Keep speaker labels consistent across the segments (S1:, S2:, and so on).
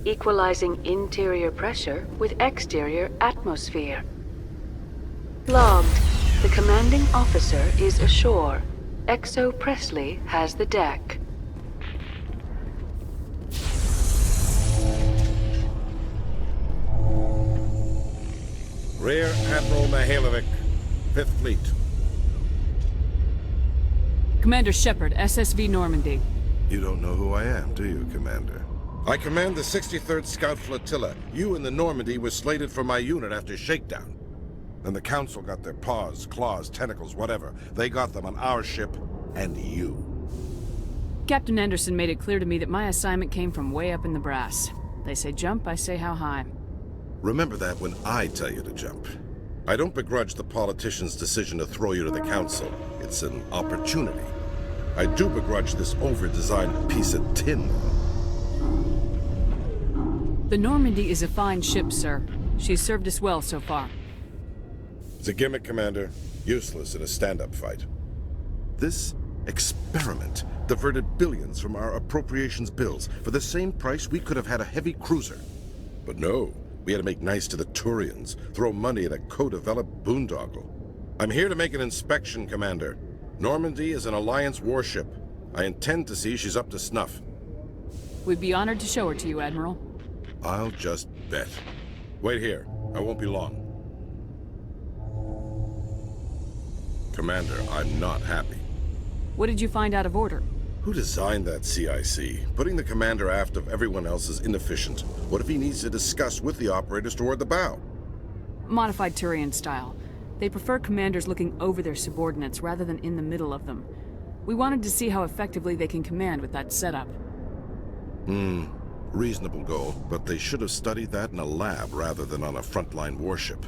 S1: equalizing interior pressure with exterior atmosphere. Logged. The commanding officer is ashore. XO Presley has the deck.
S2: Rear Admiral Mihailovic, 5th Fleet.
S3: Commander Shepard, SSV Normandy.
S4: You don't know who I am, do you, Commander?
S2: I command the 63rd Scout Flotilla. You and the Normandy were slated for my unit after shakedown. And the Council got their paws, claws, tentacles, whatever. They got them on our ship, and you.
S3: Captain Anderson made it clear to me that my assignment came from way up in the brass. They say jump, I say how high.
S4: Remember that when I tell you to jump.
S2: I don't begrudge the politician's decision to throw you to the Council. It's an opportunity. I do begrudge this over-designed piece of tin.
S3: The Normandy is a fine ship, sir. She's served us well so far.
S2: It's a gimmick, Commander. Useless in a stand-up fight.
S4: This experiment diverted billions from our appropriations bills. For the same price, we could have had a heavy cruiser.
S2: But no, we had to make nice to the Turians, throw money at a co-developed boondoggle. I'm here to make an inspection, Commander. Normandy is an Alliance warship. I intend to see she's up to snuff.
S3: We'd be honored to show her to you, Admiral.
S2: I'll just bet. Wait here. I won't be long. Commander, I'm not happy.
S3: What did you find out of order?
S2: Who designed that CIC? Putting the commander aft of everyone else is inefficient. What if he needs to discuss with the operators toward the bow?
S3: Modified Turian style. They prefer commanders looking over their subordinates rather than in the middle of them. We wanted to see how effectively they can command with that setup.
S4: Reasonable goal, but they should have studied that in a lab rather than on a frontline warship.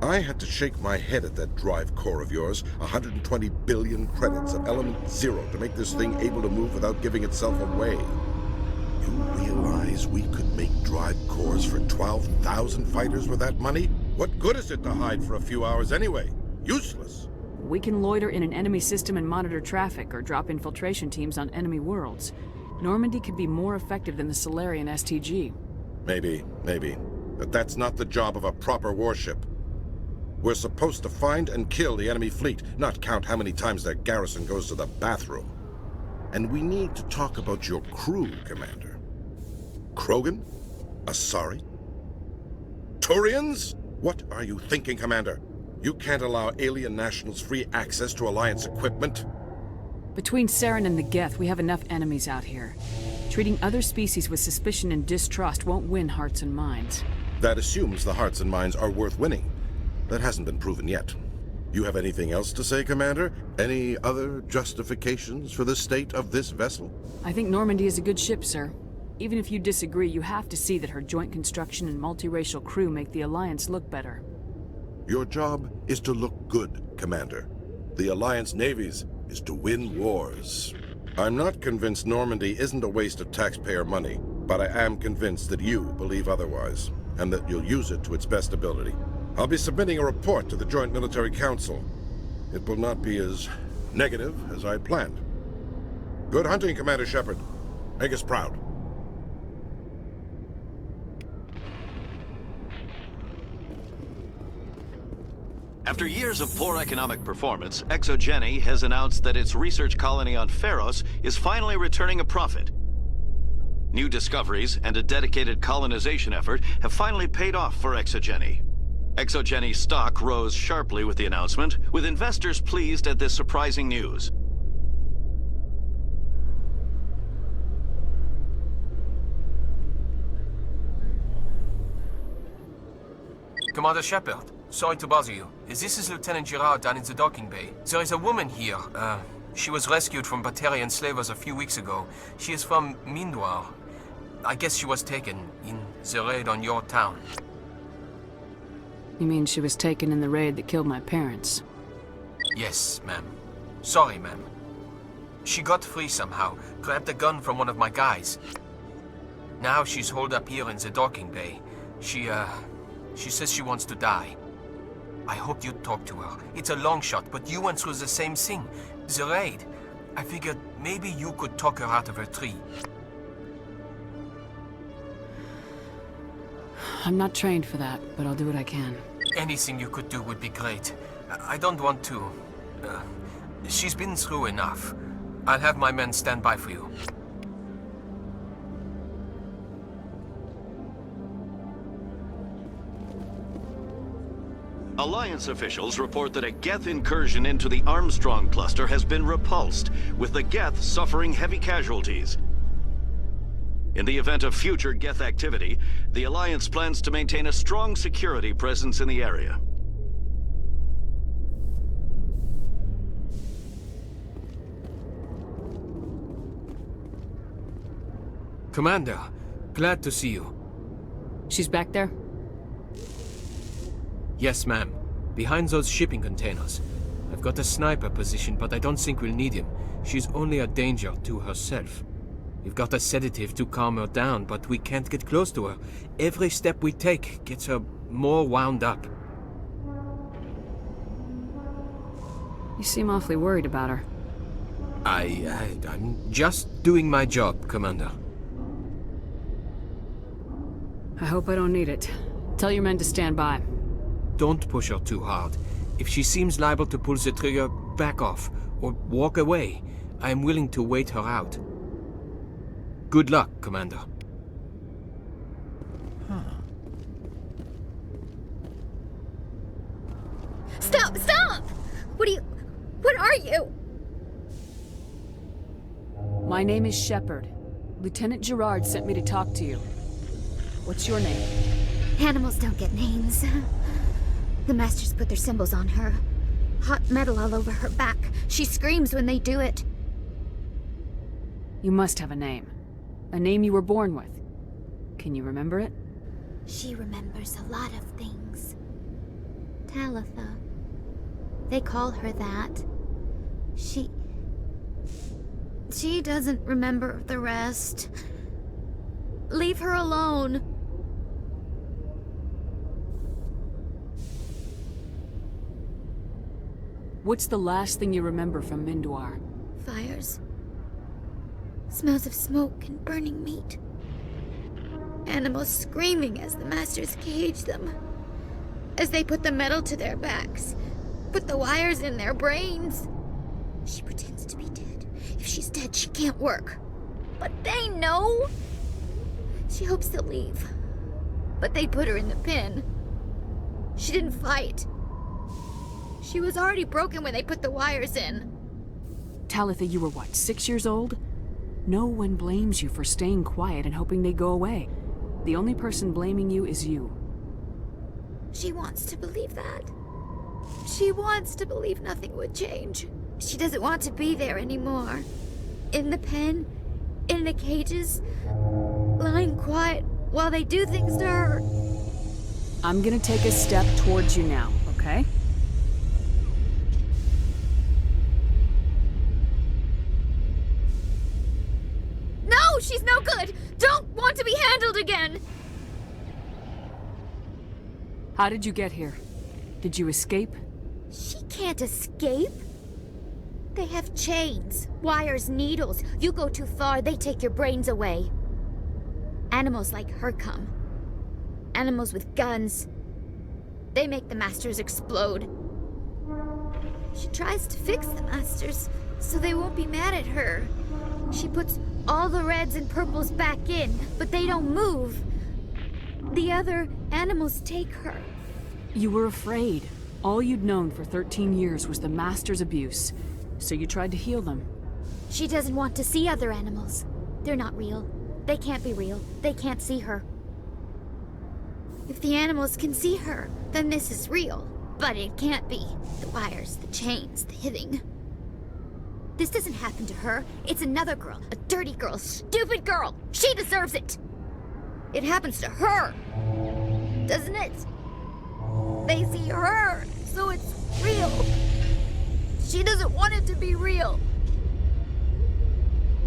S2: I had to shake my head at that drive core of yours. 120 billion credits of element 0 to make this thing able to move without giving itself away.
S4: You realize we could make drive cores for 12,000 fighters with that money?
S2: What good is it to hide for a few hours anyway? Useless.
S3: We can loiter in an enemy system and monitor traffic or drop infiltration teams on enemy worlds. Normandy could be more effective than the Solarian STG.
S2: Maybe. But that's not the job of a proper warship. We're supposed to find and kill the enemy fleet, not count how many times their garrison goes to the bathroom.
S4: And we need to talk about your crew, Commander.
S2: Krogan? Asari? Turians? What are you thinking, Commander? You can't allow alien nationals free access to Alliance equipment.
S3: Between Saren and the Geth, we have enough enemies out here. Treating other species with suspicion and distrust won't win hearts and minds.
S2: That assumes the hearts and minds are worth winning. That hasn't been proven yet. You have anything else to say, Commander? Any other justifications for the state of this vessel?
S3: I think Normandy is a good ship, sir. Even if you disagree, you have to see that her joint construction and multiracial crew make the Alliance look better.
S4: Your job is to look good, Commander.
S2: The Alliance navies is to win wars. I'm not convinced Normandy isn't a waste of taxpayer money, but I am convinced that you believe otherwise, and that you'll use it to its best ability. I'll be submitting a report to the Joint Military Council. It will not be as negative as I planned. Good hunting, Commander Shepard. Make us proud.
S5: After years of poor economic performance, ExoGeni has announced that its research colony on Pharos is finally returning a profit. New discoveries and a dedicated colonization effort have finally paid off for ExoGeni. ExoGeni's stock rose sharply with the announcement, with investors pleased at this surprising news.
S6: Commander Shepard, sorry to bother you. This is Lieutenant Girard down in the docking bay. There is a woman here. She was rescued from Batarian slavers a few weeks ago. She is from Mindwar. I guess she was taken in the raid on your town.
S3: You mean she was taken in the raid that killed my parents?
S6: Yes, ma'am. Sorry, ma'am. She got free somehow, grabbed a gun from one of my guys. Now she's holed up here in the docking bay. She says she wants to die. I hope you'd talk to her. It's a long shot, but you went through the same thing. The raid. I figured maybe you could talk her out of her tree.
S3: I'm not trained for that, but I'll do what I can.
S6: Anything you could do would be great. I don't want to... she's been through enough. I'll have my men stand by for you.
S5: Alliance officials report that a Geth incursion into the Armstrong cluster has been repulsed, with the Geth suffering heavy casualties. In the event of future Geth activity, the Alliance plans to maintain a strong security presence in the area.
S6: Commander, glad to see you.
S3: She's back there?
S6: Yes, ma'am. Behind those shipping containers. I've got a sniper position, but I don't think we'll need him. She's only a danger to herself. We've got a sedative to calm her down, but we can't get close to her. Every step we take gets her more wound up.
S3: You seem awfully worried about her.
S6: I'm just doing my job, Commander.
S3: I hope I don't need it. Tell your men to stand by.
S6: Don't push her too hard. If she seems liable to pull the trigger, back off, or walk away. I am willing to wait her out. Good luck, Commander.
S7: Stop! Stop! What are you?
S3: My name is Shepard. Lieutenant Gerard sent me to talk to you. What's your name?
S7: Animals don't get names. The Masters put their symbols on her. Hot metal all over her back. She screams when they do it.
S3: You must have a name. A name you were born with. Can you remember it?
S7: She remembers a lot of things. Talitha. They call her that. She doesn't remember the rest. Leave her alone.
S3: What's the last thing you remember from Mindoir?
S7: Fires. Smells of smoke and burning meat. Animals screaming as the Masters cage them. As they put the metal to their backs. Put the wires in their brains. She pretends to be dead. If she's dead, she can't work. But they know. She hopes to leave. But they put her in the pen. She didn't fight. She was already broken when they put the wires in.
S3: Talitha, you were what, 6 years old? No one blames you for staying quiet and hoping they go away. The only person blaming you is you.
S7: She wants to believe that. She wants to believe nothing would change. She doesn't want to be there anymore. In the pen, in the cages, lying quiet while they do things to her.
S3: I'm gonna take a step towards you now, okay?
S7: No, she's no good! Don't want to be handled again!
S3: How did you get here? Did you escape?
S7: She can't escape. They have chains, wires, needles. You go too far, they take your brains away. Animals like her come. Animals with guns. They make the Masters explode. She tries to fix the Masters so they won't be mad at her. She puts all the reds and purples back in, but they don't move. The other animals take her.
S3: You were afraid. All you'd known for 13 years was the Master's abuse, so you tried to heal them.
S7: She doesn't want to see other animals. They're not real. They can't be real. They can't see her. If the animals can see her, then this is real. But it can't be. The wires, the chains, the hitting. This doesn't happen to her. It's another girl. A dirty girl. Stupid girl. She deserves it. It happens to her. Doesn't it? They see her, so it's real. She doesn't want it to be real.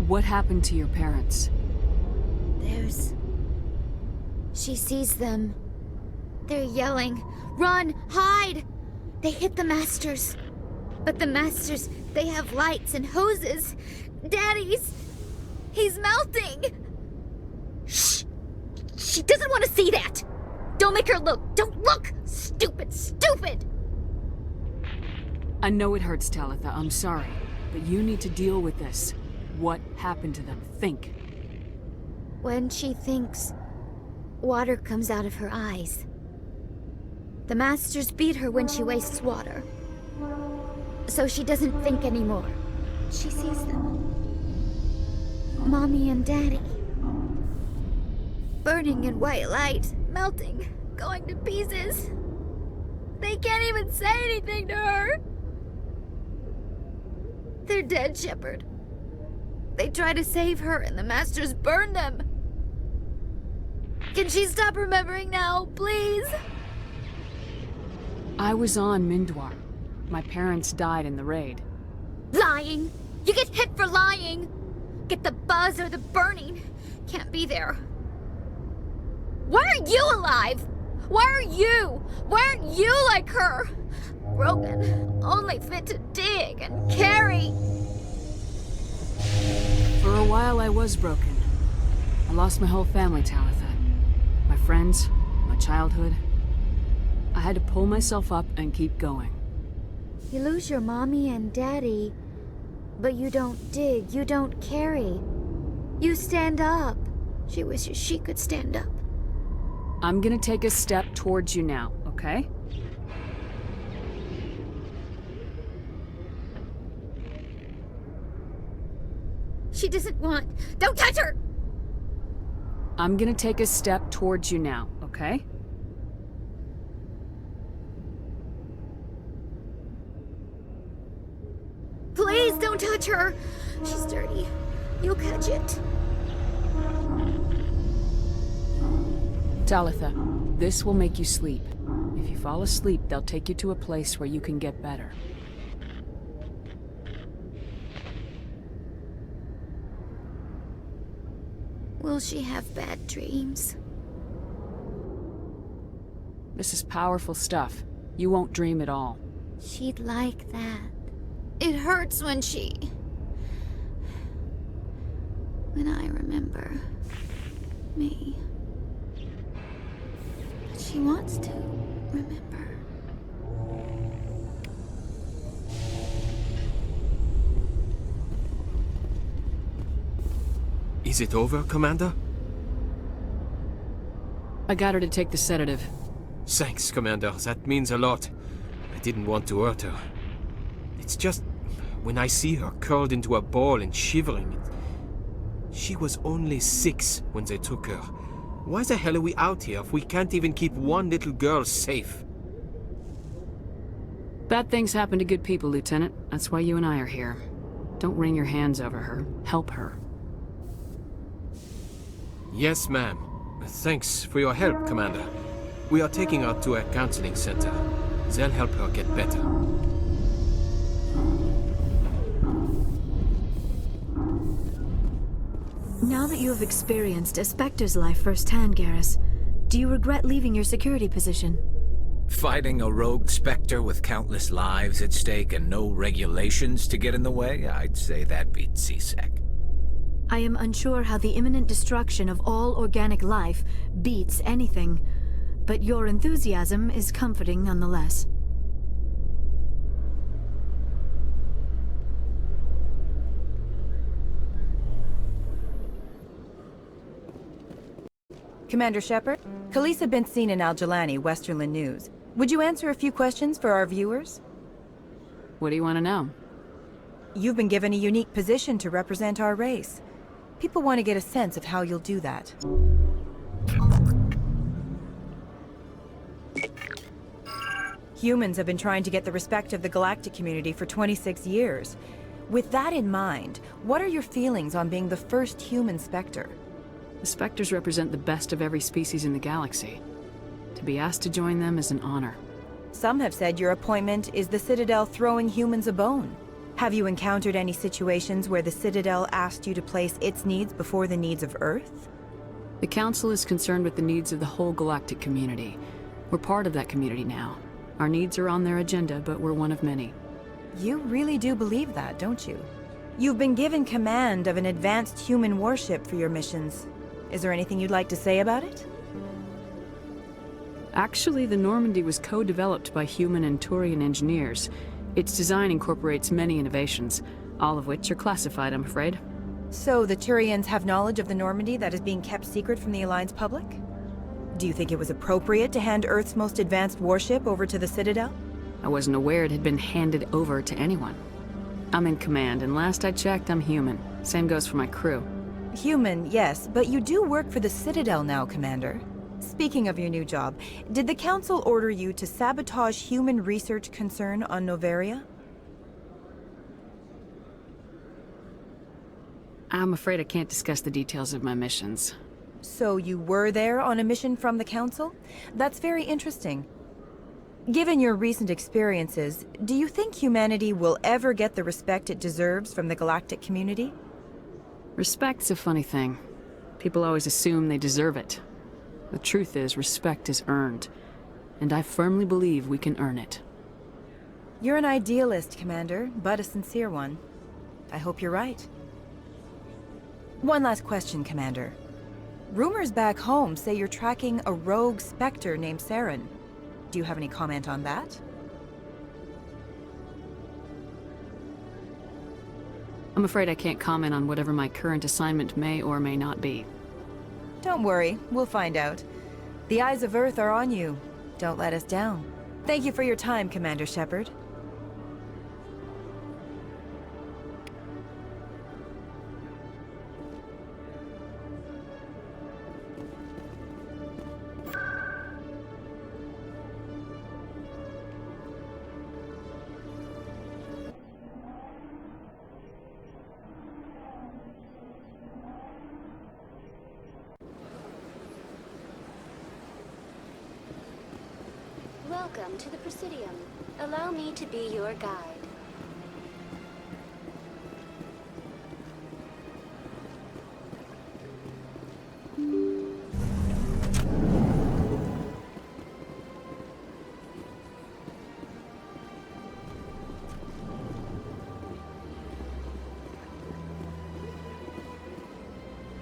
S3: What happened to your parents?
S7: She sees them. They're yelling, "Run! Hide!" They hit the Masters. But the Masters, they have lights and hoses. Daddy's... he's melting! Shh! She doesn't want to see that! Don't make her look! Don't look! Stupid, stupid!
S3: I know it hurts, Talitha. I'm sorry. But you need to deal with this. What happened to them? Think.
S7: When she thinks, water comes out of her eyes. The Masters beat her when she wastes water. So she doesn't think anymore. She sees them. Mommy and Daddy. Burning in white light, melting, going to pieces. They can't even say anything to her. They're dead, Shepard. They try to save her and the Masters burn them. Can she stop remembering now, please?
S3: I was on Mindwar. My parents died in the raid.
S7: Lying! You get hit for lying! Get the buzz or the burning. Can't be there. Why are you alive? Why are you? Why aren't you like her? Broken, only fit to dig and carry.
S3: For a while I was broken. I lost my whole family, Talitha. My friends, my childhood. I had to pull myself up and keep going.
S7: You lose your mommy and daddy, but you don't dig, you don't carry. You stand up. She wishes she could stand up.
S3: I'm gonna take a step towards you now, okay?
S7: She doesn't want... Don't touch her!
S3: I'm gonna take a step towards you now, okay?
S7: Please don't touch her! She's dirty. You'll catch it.
S3: Talitha, this will make you sleep. If you fall asleep, they'll take you to a place where you can get better.
S7: Will she have bad dreams?
S3: This is powerful stuff. You won't dream at all.
S7: She'd like that. It hurts when I remember me. But she wants to remember.
S6: Is it over, Commander?
S3: I got her to take the sedative.
S6: Thanks, Commander. That means a lot. I didn't want to hurt her. It's just... when I see her curled into a ball and shivering... She was only 6 when they took her. Why the hell are we out here if we can't even keep one little girl safe?
S3: Bad things happen to good people, Lieutenant. That's why you and I are here. Don't wring your hands over her. Help her.
S6: Yes, ma'am. Thanks for your help, Commander. We are taking her to a counseling center. They'll help her get better.
S8: Now that you have experienced a Spectre's life firsthand, Garrus, do you regret leaving your security position?
S9: Fighting a rogue Spectre with countless lives at stake and no regulations to get in the way? I'd say that beats CSEC.
S8: I am unsure how the imminent destruction of all organic life beats anything, but your enthusiasm is comforting nonetheless.
S10: Commander Shepard, Khaleesa been seen in Al-Jalani, Westerland News. Would you answer a few questions for our viewers?
S3: What do you want to know?
S10: You've been given a unique position to represent our race. People want to get a sense of how you'll do that. Humans have been trying to get the respect of the galactic community for 26 years. With that in mind, what are your feelings on being the first human Spectre?
S3: The Spectres represent the best of every species in the galaxy. To be asked to join them is an honor.
S10: Some have said your appointment is the Citadel throwing humans a bone. Have you encountered any situations where the Citadel asked you to place its needs before the needs of Earth?
S3: The Council is concerned with the needs of the whole galactic community. We're part of that community now. Our needs are on their agenda, but we're one of many.
S10: You really do believe that, don't you? You've been given command of an advanced human warship for your missions. Is there anything you'd like to say about it?
S3: Actually, the Normandy was co-developed by human and Turian engineers. Its design incorporates many innovations, all of which are classified, I'm afraid.
S10: So the Turians have knowledge of the Normandy that is being kept secret from the Alliance public? Do you think it was appropriate to hand Earth's most advanced warship over to the Citadel?
S3: I wasn't aware it had been handed over to anyone. I'm in command, and last I checked, I'm human. Same goes for my crew.
S10: Human, yes, but you do work for the Citadel now, Commander. Speaking of your new job, did the Council order you to sabotage human research concern on Noveria?
S3: I'm afraid I can't discuss the details of my missions.
S10: So you were there on a mission from the Council? That's very interesting. Given your recent experiences, do you think humanity will ever get the respect it deserves from the galactic community?
S3: Respect's a funny thing. People always assume they deserve it. The truth is, respect is earned, and I firmly believe we can earn it.
S10: You're an idealist, Commander, but a sincere one. I hope you're right. One last question, Commander. Rumors back home say you're tracking a rogue Spectre named Saren. Do you have any comment on that?
S3: I'm afraid I can't comment on whatever my current assignment may or may not be.
S10: Don't worry, we'll find out. The eyes of Earth are on you. Don't let us down. Thank you for your time, Commander Shepard.
S11: Welcome to the Presidium. Allow me to be your guide.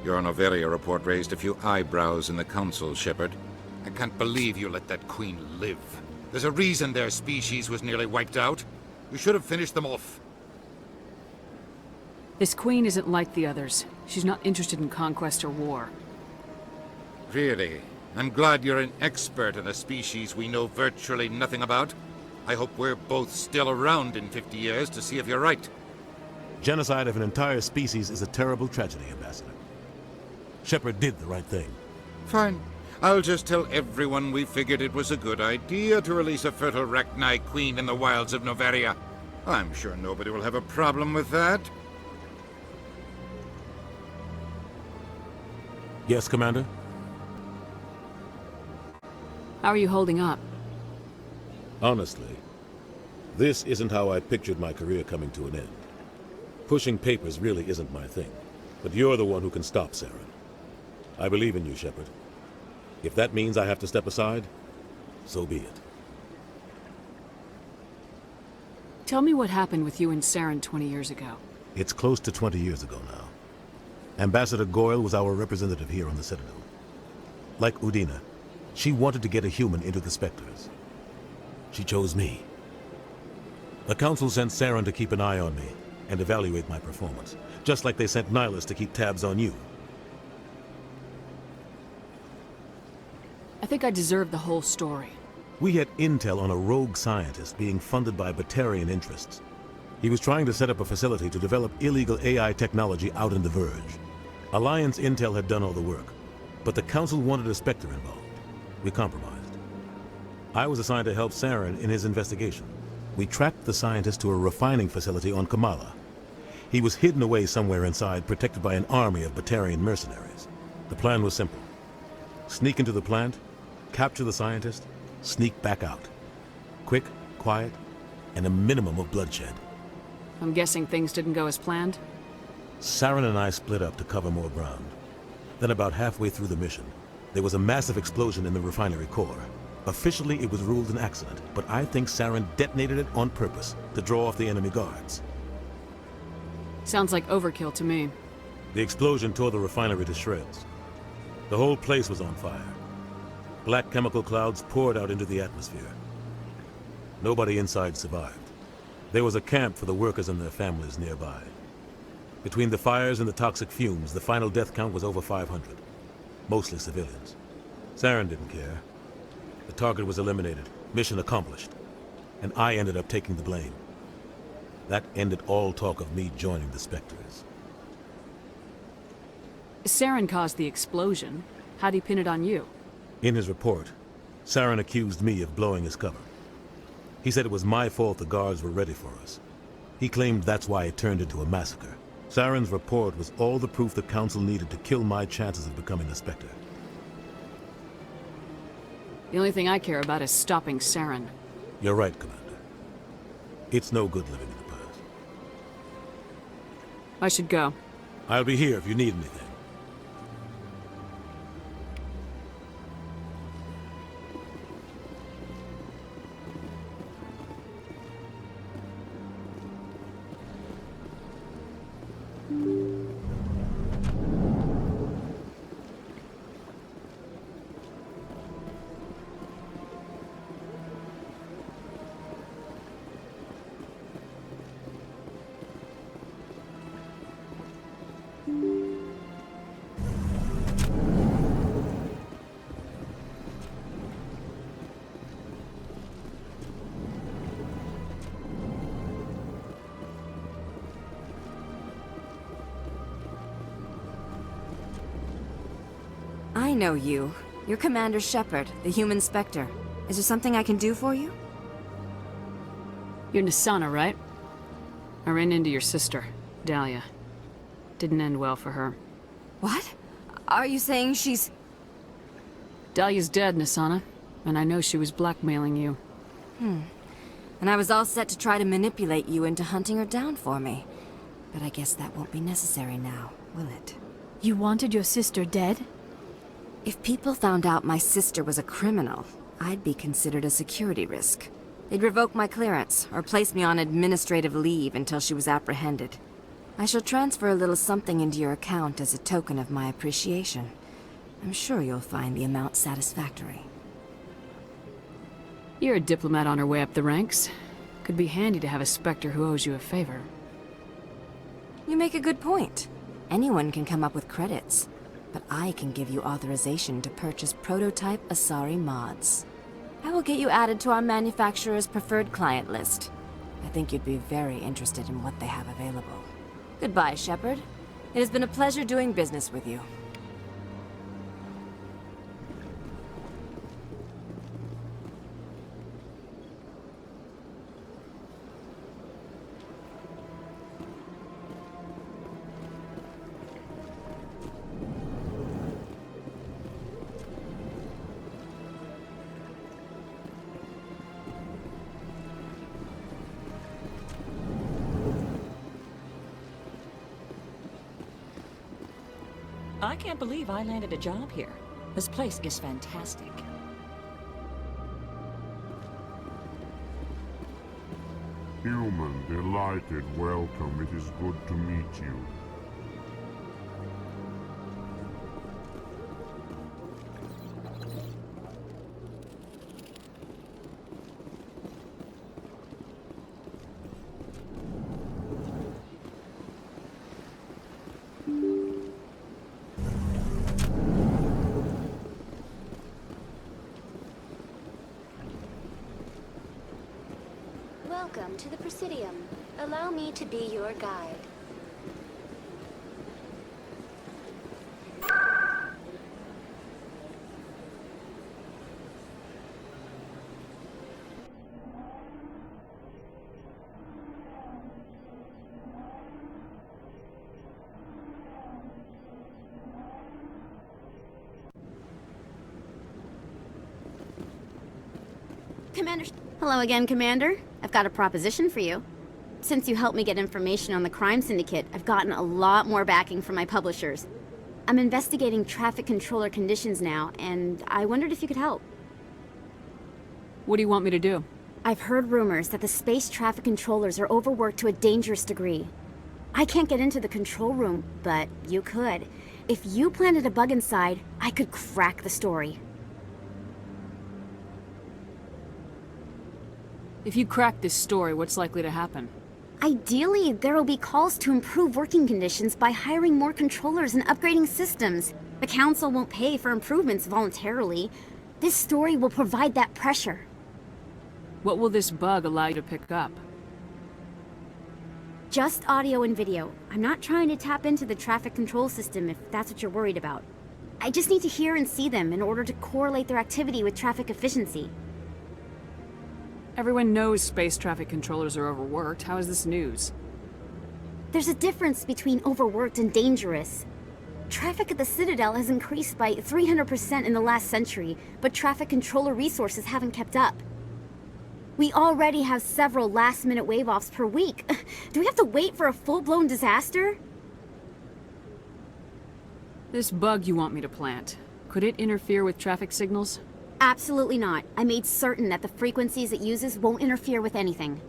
S12: Your Noveria report raised a few eyebrows in the Council, Shepard. I can't believe you let that Queen live. There's a reason their species was nearly wiped out. You should have finished them off.
S3: This Queen isn't like the others. She's not interested in conquest or war.
S12: Really? I'm glad you're an expert in a species we know virtually nothing about. I hope we're both still around in 50 years to see if you're right.
S13: Genocide of an entire species is a terrible tragedy, Ambassador. Shepard did the right thing.
S12: Fine. I'll just tell everyone we figured it was a good idea to release a fertile Rachni Queen in the wilds of Noveria. I'm sure nobody will have a problem with that.
S13: Yes, Commander?
S3: How are you holding up?
S13: Honestly, this isn't how I pictured my career coming to an end. Pushing papers really isn't my thing, but you're the one who can stop Saren. I believe in you, Shepard. If that means I have to step aside, so be it.
S3: Tell me what happened with you and Saren 20 years ago.
S13: It's close to 20 years ago now. Ambassador Goyle was our representative here on the Citadel. Like Udina, she wanted to get a human into the Spectres. She chose me. The Council sent Saren to keep an eye on me and evaluate my performance, just like they sent Nihilus to keep tabs on you.
S3: I think I deserve the whole story.
S13: We had intel on a rogue scientist being funded by Batarian interests. He was trying to set up a facility to develop illegal AI technology out in the Verge. Alliance intel had done all the work, but the Council wanted a Spectre involved. We compromised. I was assigned to help Saren in his investigation. We tracked the scientist to a refining facility on Kamala. He was hidden away somewhere inside, protected by an army of Batarian mercenaries. The plan was simple. Sneak into the plant, capture the scientist, sneak back out. Quick, quiet, and a minimum of bloodshed.
S3: I'm guessing things didn't go as planned?
S13: Saren and I split up to cover more ground. Then about halfway through the mission, there was a massive explosion in the refinery core. Officially, it was ruled an accident, but I think Saren detonated it on purpose to draw off the enemy guards.
S3: Sounds like overkill to me.
S13: The explosion tore the refinery to shreds. The whole place was on fire. Black chemical clouds poured out into the atmosphere. Nobody inside survived. There was a camp for the workers and their families nearby. Between the fires and the toxic fumes, the final death count was over 500. Mostly civilians. Saren didn't care. The target was eliminated, mission accomplished. And I ended up taking the blame. That ended all talk of me joining the Spectres.
S3: Saren caused the explosion. How'd he pin it on you?
S13: In his report, Saren accused me of blowing his cover. He said it was my fault the guards were ready for us. He claimed that's why it turned into a massacre. Saren's report was all the proof the Council needed to kill my chances of becoming a Spectre.
S3: The only thing I care about is stopping Saren.
S13: You're right, Commander. It's no good living in the past.
S3: I should go.
S13: I'll be here if you need anything.
S14: I know you. You're Commander Shepard, the human Spectre. Is there something I can do for you?
S3: You're Nasana, right? I ran into your sister, Dahlia. Didn't end well for her.
S14: What? Are you saying she's...
S3: Dahlia's dead, Nasana. And I know she was blackmailing you.
S14: And I was all set to try to manipulate you into hunting her down for me. But I guess that won't be necessary now, will it?
S8: You wanted your sister dead?
S14: If people found out my sister was a criminal, I'd be considered a security risk. They'd revoke my clearance, or place me on administrative leave until she was apprehended. I shall transfer a little something into your account as a token of my appreciation. I'm sure you'll find the amount satisfactory.
S3: You're a diplomat on her way up the ranks. Could be handy to have a Spectre who owes you a favor.
S14: You make a good point. Anyone can come up with credits. But I can give you authorization to purchase prototype Asari mods. I will get you added to our manufacturer's preferred client list. I think you'd be very interested in what they have available. Goodbye, Shepard. It has been a pleasure doing business with you.
S15: I can't believe I landed a job here. This place is fantastic.
S16: Human, delighted welcome. It is good to meet you.
S11: Welcome to the Presidium. Allow me to be your guide.
S17: Commander... Hello again, Commander. I've got a proposition for you. Since you helped me get information on the crime syndicate, I've gotten a lot more backing from my publishers. I'm investigating traffic controller conditions now, and I wondered if you could help.
S3: What do you want me to do?
S17: I've heard rumors that the space traffic controllers are overworked to a dangerous degree. I can't get into the control room, but you could. If you planted a bug inside, I could crack the story.
S3: If you crack this story, what's likely to happen?
S17: Ideally, there will be calls to improve working conditions by hiring more controllers and upgrading systems. The Council won't pay for improvements voluntarily. This story will provide that pressure.
S3: What will this bug allow you to pick up?
S17: Just audio and video. I'm not trying to tap into the traffic control system if that's what you're worried about. I just need to hear and see them in order to correlate their activity with traffic efficiency.
S3: Everyone knows space traffic controllers are overworked. How is this news?
S17: There's a difference between overworked and dangerous. Traffic at the Citadel has increased by 300% in the last century, but traffic controller resources haven't kept up. We already have several last-minute wave-offs per week. Do we have to wait for a full-blown disaster?
S3: This bug you want me to plant, could it interfere with traffic signals?
S17: Absolutely not. I made certain that the frequencies it uses won't interfere with anything.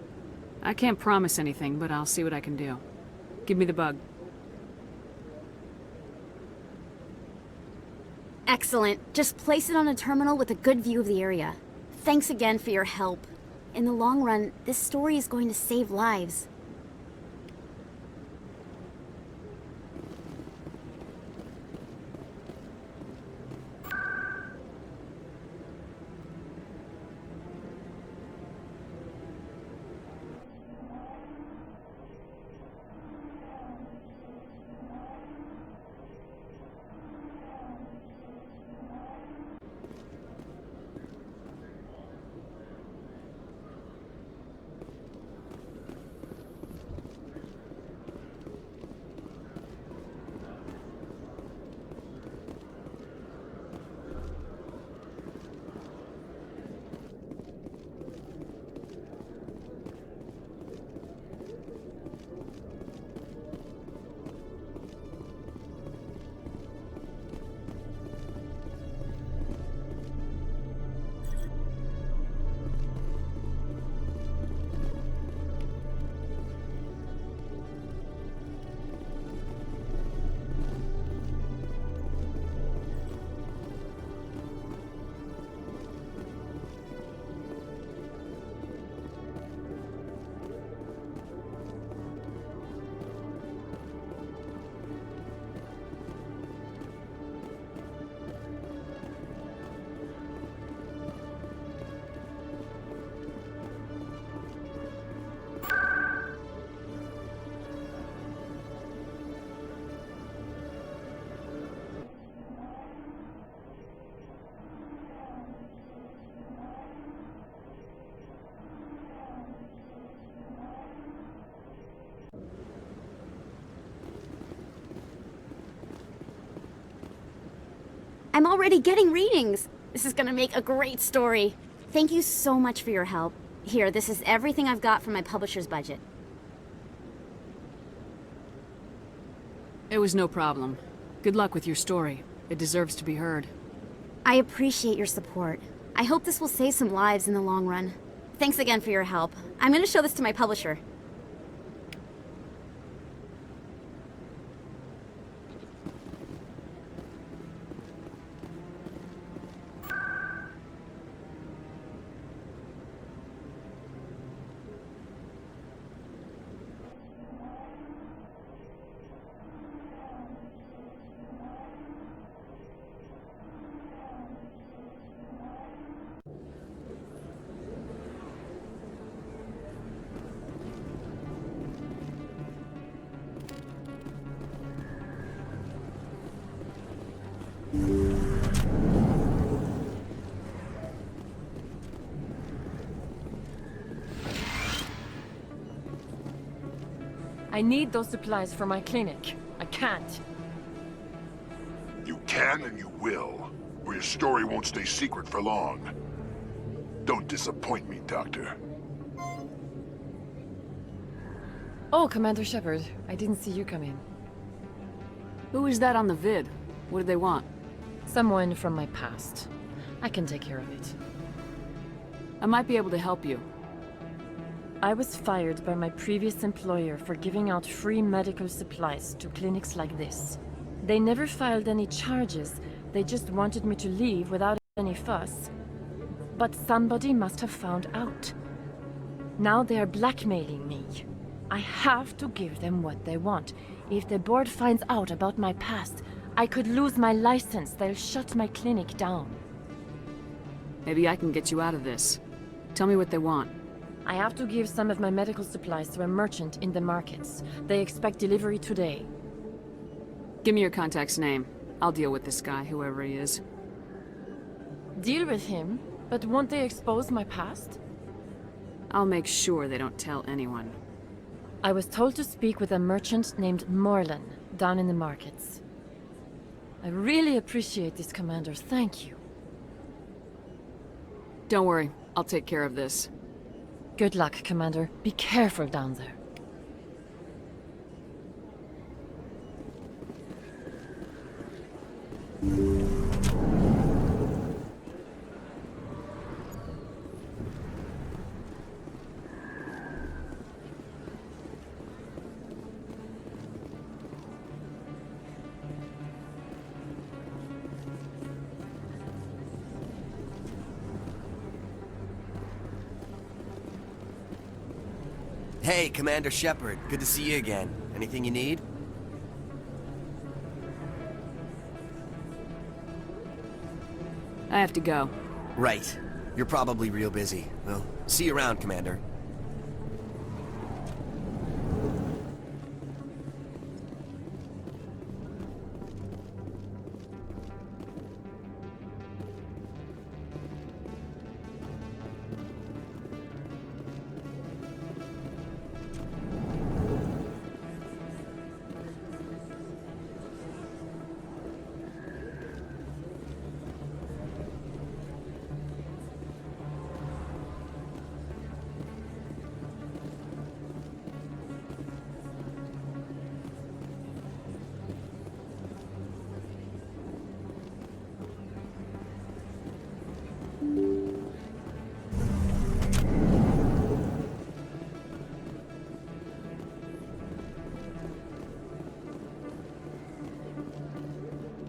S3: I can't promise anything, but I'll see what I can do. Give me the bug.
S17: Excellent. Just place it on a terminal with a good view of the area. Thanks again for your help. In the long run, this story is going to save lives. I'm already getting readings. This is gonna make a great story. Thank you so much for your help. Here, this is everything I've got from my publisher's budget.
S3: It was no problem. Good luck with your story. It deserves to be heard.
S17: I appreciate your support. I hope this will save some lives in the long run. Thanks again for your help. I'm gonna show this to my publisher.
S18: I need those supplies for my clinic. I can't.
S16: You can and you will, or your story won't stay secret for long. Don't disappoint me, Doctor.
S18: Oh, Commander Shepard. I didn't see you come in.
S3: Who is that on the vid? What did they want?
S18: Someone from my past. I can take care of it.
S3: I might be able to help you.
S18: I was fired by my previous employer for giving out free medical supplies to clinics like this. They never filed any charges. They just wanted me to leave without any fuss. But somebody must have found out. Now they are blackmailing me. I have to give them what they want. If the board finds out about my past, I could lose my license. They'll shut my clinic down.
S3: Maybe I can get you out of this. Tell me what they want.
S18: I have to give some of my medical supplies to a merchant in the markets. They expect delivery today.
S3: Give me your contact's name. I'll deal with this guy, whoever he is.
S18: Deal with him? But won't they expose my past?
S3: I'll make sure they don't tell anyone.
S18: I was told to speak with a merchant named Morlan, down in the markets. I really appreciate this, Commander. Thank you.
S3: Don't worry. I'll take care of this.
S18: Good luck, Commander. Be careful down there.
S19: Hey, Commander Shepard. Good to see you again. Anything you need?
S3: I have to go.
S19: Right. You're probably real busy. Well, see you around, Commander.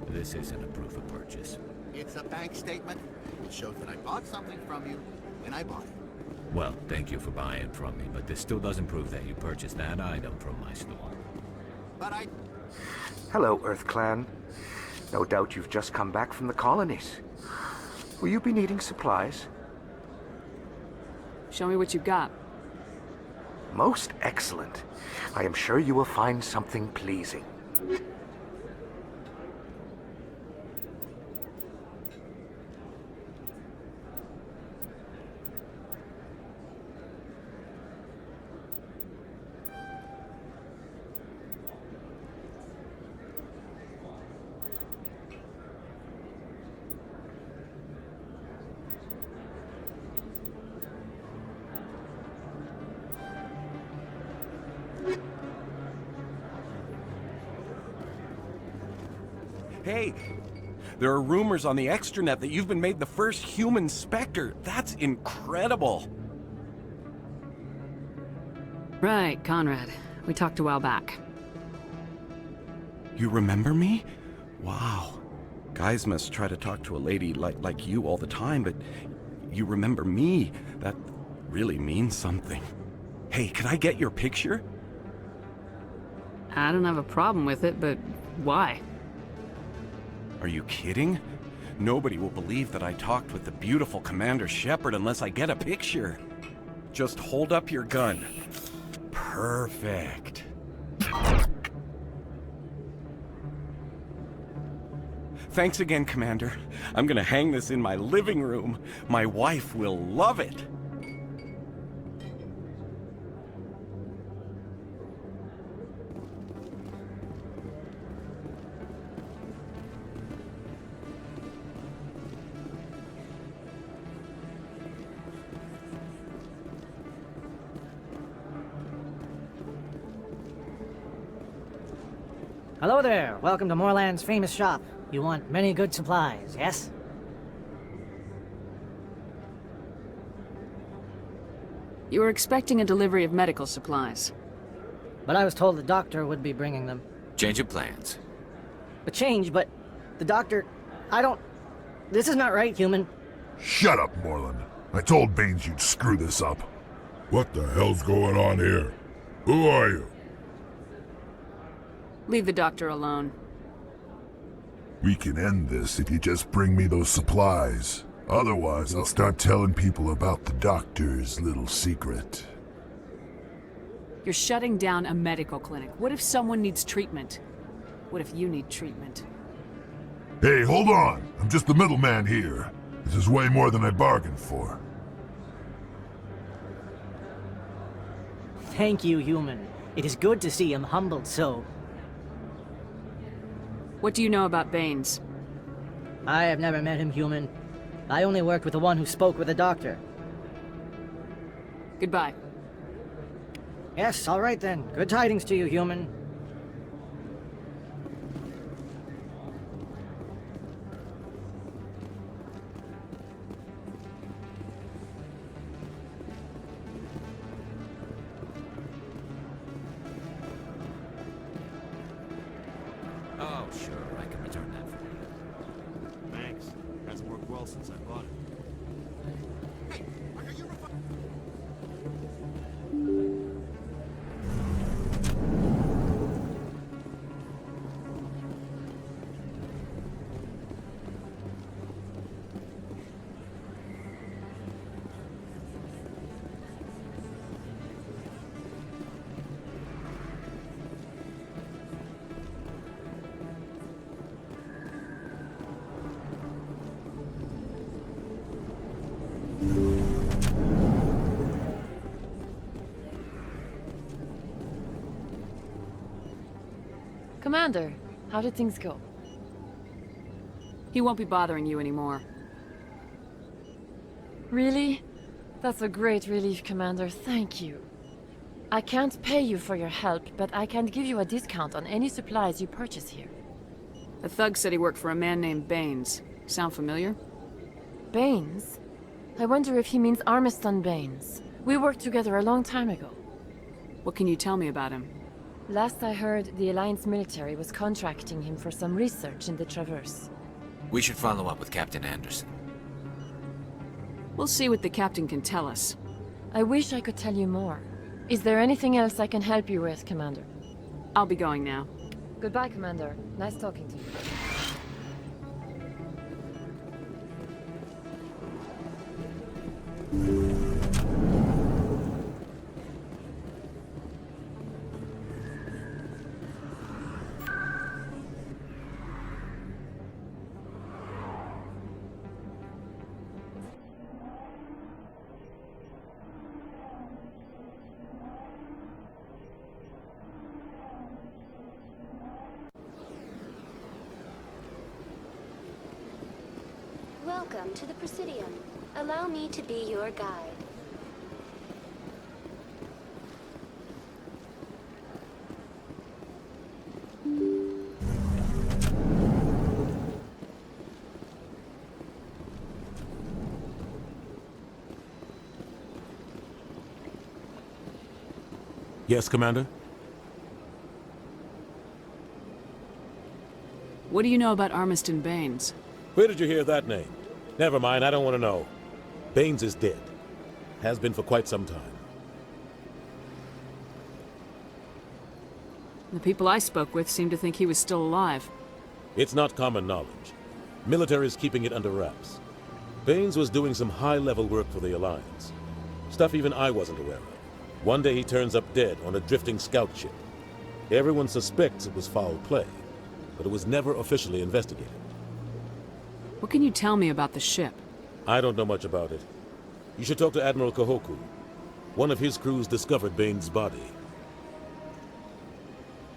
S9: This isn't a proof of purchase.
S20: It's a bank statement. It shows that I bought something from you when I bought it.
S9: Well, thank you for buying from me, but this still doesn't prove that you purchased that item from my store.
S20: But I...
S21: Hello, Earth Clan. No doubt you've just come back from the colonies. Will you be needing supplies?
S3: Show me what you've got.
S21: Most excellent. I am sure you will find something pleasing.
S22: Hey, there are rumors on the extranet that you've been made the first human Spectre. That's incredible.
S3: Right, Conrad. We talked a while back.
S22: You remember me? Wow. Guys must try to talk to a lady like you all the time, but you remember me. That really means something. Hey, could I get your picture?
S3: I don't have a problem with it, but why?
S22: Are you kidding? Nobody will believe that I talked with the beautiful Commander Shepard unless I get a picture. Just hold up your gun. Perfect. Thanks again, Commander. I'm gonna hang this in my living room. My wife will love it.
S23: Hello there. Welcome to Morland's famous shop. You want many good supplies, yes?
S3: You were expecting a delivery of medical supplies.
S23: But I was told the doctor would be bringing them.
S9: Change of plans.
S23: A change, but the doctor... I don't... This is not right, human.
S16: Shut up, Morland. I told Baines you'd screw this up. What the hell's going on here? Who are you?
S3: Leave the doctor alone.
S16: We can end this if you just bring me those supplies. Otherwise, I'll start telling people about the doctor's little secret.
S3: You're shutting down a medical clinic. What if someone needs treatment? What if you need treatment?
S16: Hey, hold on! I'm just the middleman here. This is way more than I bargained for.
S23: Thank you, human. It is good to see him humbled so.
S3: What do you know about Baines?
S23: I have never met him, human. I only worked with the one who spoke with the doctor.
S3: Goodbye.
S23: Yes, all right then. Good tidings to you, human.
S9: Oh, sure, I can return that for you.
S20: Thanks. Hasn't worked well since I bought it.
S18: Commander, how did things go?
S3: He won't be bothering you anymore.
S18: Really? That's a great relief, Commander. Thank you. I can't pay you for your help, but I can give you a discount on any supplies you purchase here.
S3: A thug said he worked for a man named Baines. Sound familiar?
S18: Baines? I wonder if he means Armiston Baines. We worked together a long time ago.
S3: What can you tell me about him?
S18: Last I heard, the Alliance military was contracting him for some research in the Traverse.
S9: We should follow up with Captain Anderson.
S3: We'll see what the captain can tell us.
S18: I wish I could tell you more. Is there anything else I can help you with, Commander?
S3: I'll be going now.
S18: Goodbye, Commander. Nice talking to you.
S11: Welcome to the Presidium. Allow me to be your guide.
S13: Yes, Commander?
S3: What do you know about Armiston Baines?
S13: Where did you hear that name? Never mind, I don't want to know. Baines is dead. Has been for quite some time.
S3: The people I spoke with seemed to think he was still alive.
S13: It's not common knowledge. Military is keeping it under wraps. Baines was doing some high-level work for the Alliance. Stuff even I wasn't aware of. One day he turns up dead on a drifting scout ship. Everyone suspects it was foul play, but it was never officially investigated.
S3: What can you tell me about the ship?
S13: I don't know much about it. You should talk to Admiral Kahoku. One of his crews discovered Baines' body.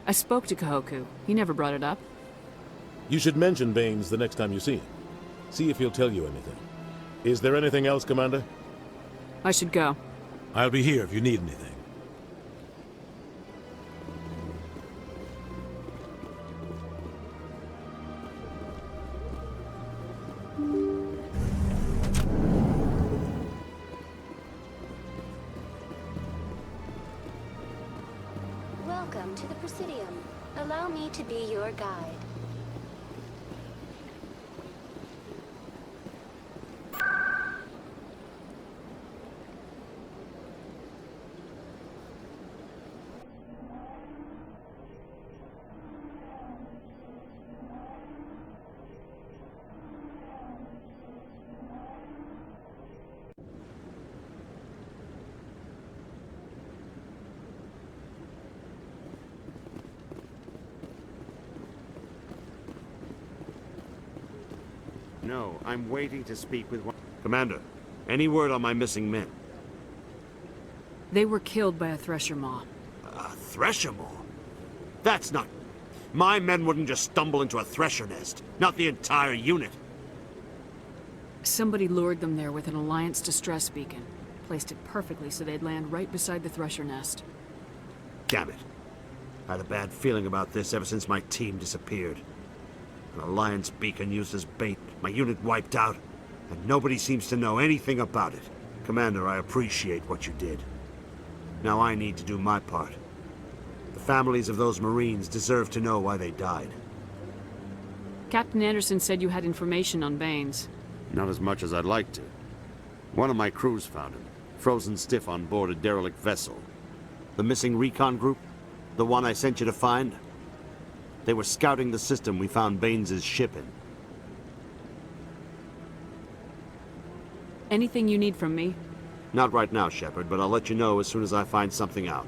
S3: I spoke to Kahoku. He never brought it up.
S13: You should mention Baines the next time you see him. See if he'll tell you anything. Is there anything else, Commander?
S3: I should go.
S13: I'll be here if you need anything.
S11: Welcome to the Presidium. Allow me to be your guide.
S1: No, I'm waiting to speak with one... Commander, any word on my missing men?
S3: They were killed by a Thresher Maw.
S1: A Thresher Maw? That's not... My men wouldn't just stumble into a Thresher nest. Not the entire unit.
S3: Somebody lured them there with an Alliance distress beacon. Placed it perfectly so they'd land right beside the Thresher nest.
S1: Damn it. I had a bad feeling about this ever since my team disappeared. An Alliance beacon used as bait, my unit wiped out, and nobody seems to know anything about it. Commander, I appreciate what you did. Now I need to do my part. The families of those Marines deserve to know why they died.
S3: Captain Anderson said you had information on Baines.
S1: Not as much as I'd like to. One of my crews found him, frozen stiff on board a derelict vessel. The missing recon group? The one I sent you to find? They were scouting the system we found Baines' ship in.
S3: Anything you need from me?
S1: Not right now, Shepard, but I'll let you know as soon as I find something out.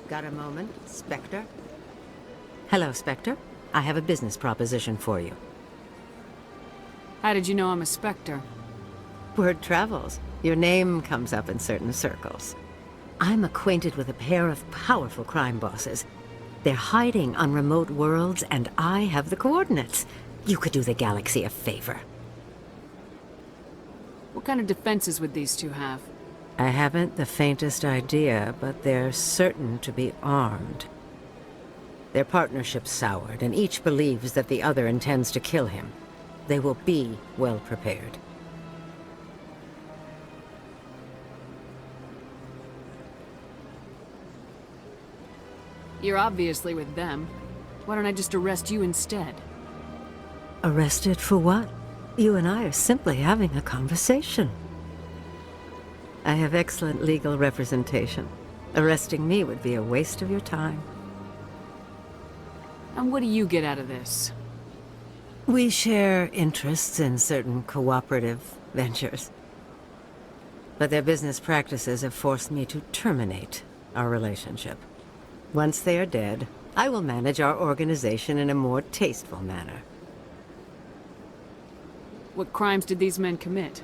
S2: Got a moment, Spectre? Hello, Spectre. I have a business proposition for you.
S3: How did you know I'm a Spectre?
S2: Word travels. Your name comes up in certain circles. I'm acquainted with a pair of powerful crime bosses. They're hiding on remote worlds, and I have the coordinates. You could do the galaxy a favor.
S3: What kind of defenses would these two have?
S2: I haven't the faintest idea, but they're certain to be armed. Their partnership's soured, and each believes that the other intends to kill him. They will be well prepared.
S3: You're obviously with them. Why don't I just arrest you instead?
S2: Arrested for what? You and I are simply having a conversation. I have excellent legal representation. Arresting me would be a waste of your time.
S3: And what do you get out of this?
S2: We share interests in certain cooperative ventures. But their business practices have forced me to terminate our relationship. Once they are dead, I will manage our organization in a more tasteful manner.
S3: What crimes did these men commit?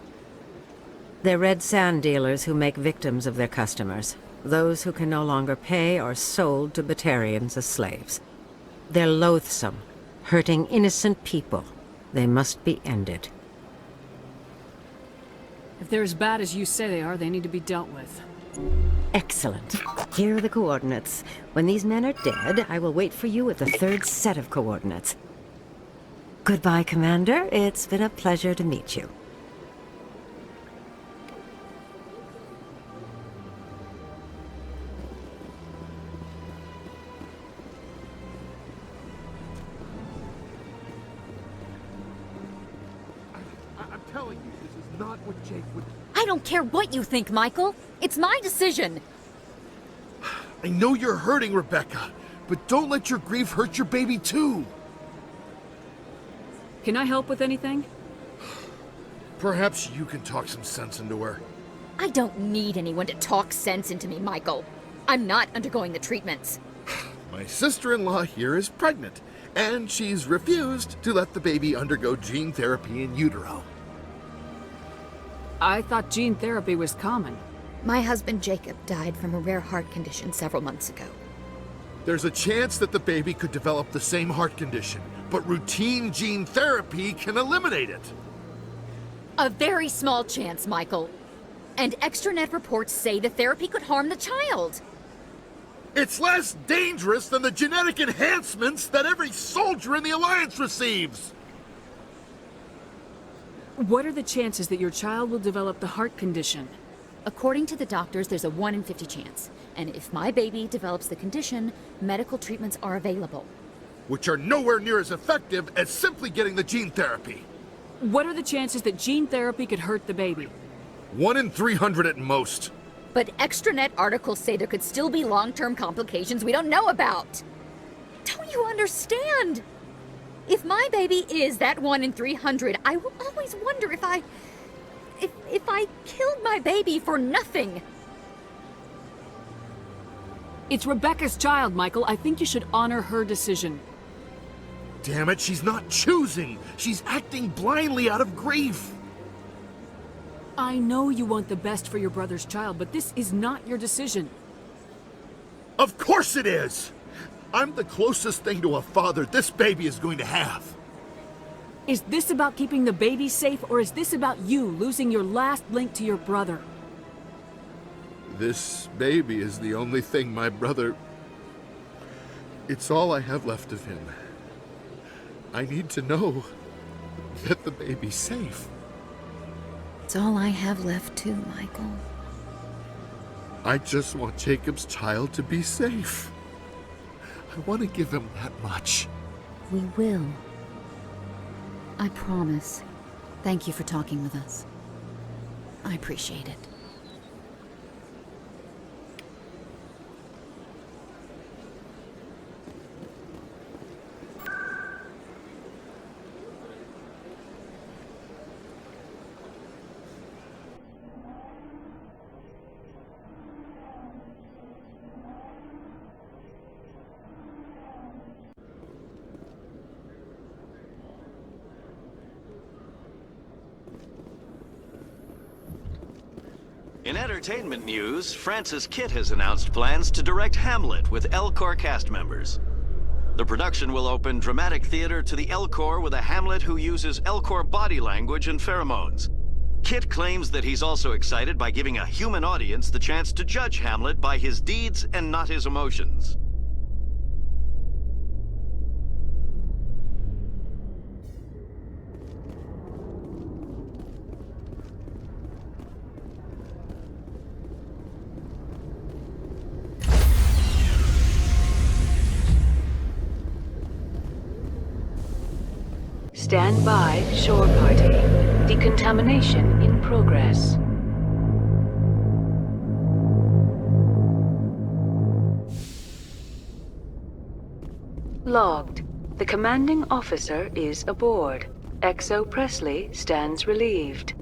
S2: They're red sand dealers who make victims of their customers. Those who can no longer pay are sold to Batarians as slaves. They're loathsome, hurting innocent people. They must be ended.
S3: If they're as bad as you say they are, they need to be dealt with.
S2: Excellent. Here are the coordinates. When these men are dead, I will wait for you with the third set of coordinates. Goodbye, Commander. It's been a pleasure to meet you.
S4: I'm telling you, this is not what Jake would...
S15: I don't care what you think, Michael. It's my decision.
S4: I know you're hurting, Rebecca, but don't let your grief hurt your baby too.
S3: Can I help with anything?
S4: Perhaps you can talk some sense into her.
S15: I don't need anyone to talk sense into me, Michael. I'm not undergoing the treatments.
S4: My sister-in-law here is pregnant, and she's refused to let the baby undergo gene therapy in utero.
S3: I thought gene therapy was common.
S15: My husband Jacob died from a rare heart condition several months ago.
S4: There's a chance that the baby could develop the same heart condition, but routine gene therapy can eliminate it.
S15: A very small chance, Michael. And extranet reports say the therapy could harm the child.
S4: It's less dangerous than the genetic enhancements that every soldier in the Alliance receives!
S3: What are the chances that your child will develop the heart condition?
S15: According to the doctors, there's a 1 in 50 chance. And if my baby develops the condition, medical treatments are available.
S4: Which are nowhere near as effective as simply getting the gene therapy.
S3: What are the chances that gene therapy could hurt the baby?
S4: 1 in 300 at most.
S15: But extranet articles say there could still be long-term complications we don't know about. Don't you understand? If my baby is that 1 in 300, I will always wonder if I killed my baby for nothing.
S3: It's Rebecca's child, Michael. I think you should honor her decision.
S4: Damn it, she's not choosing. She's acting blindly out of grief.
S3: I know you want the best for your brother's child, but this is not your decision.
S4: Of course it is! I'm the closest thing to a father this baby is going to have.
S3: Is this about keeping the baby safe, or is this about you losing your last link to your brother?
S4: This baby is the only thing my brother... It's all I have left of him. I need to know that the baby's safe.
S8: It's all I have left too, Michael.
S4: I just want Jacob's child to be safe. I want to give him that much.
S8: We will. I promise. Thank you for talking with us. I appreciate it.
S5: In entertainment news, Francis Kitt has announced plans to direct Hamlet with L-Corps cast members. The production will open dramatic theater to the L-Corps with a Hamlet who uses L-Corps body language and pheromones. Kitt claims that he's also excited by giving a human audience the chance to judge Hamlet by his deeds and not his emotions.
S6: Stand by, shore party. Decontamination in progress. Logged. The commanding officer is aboard. XO Presley stands relieved.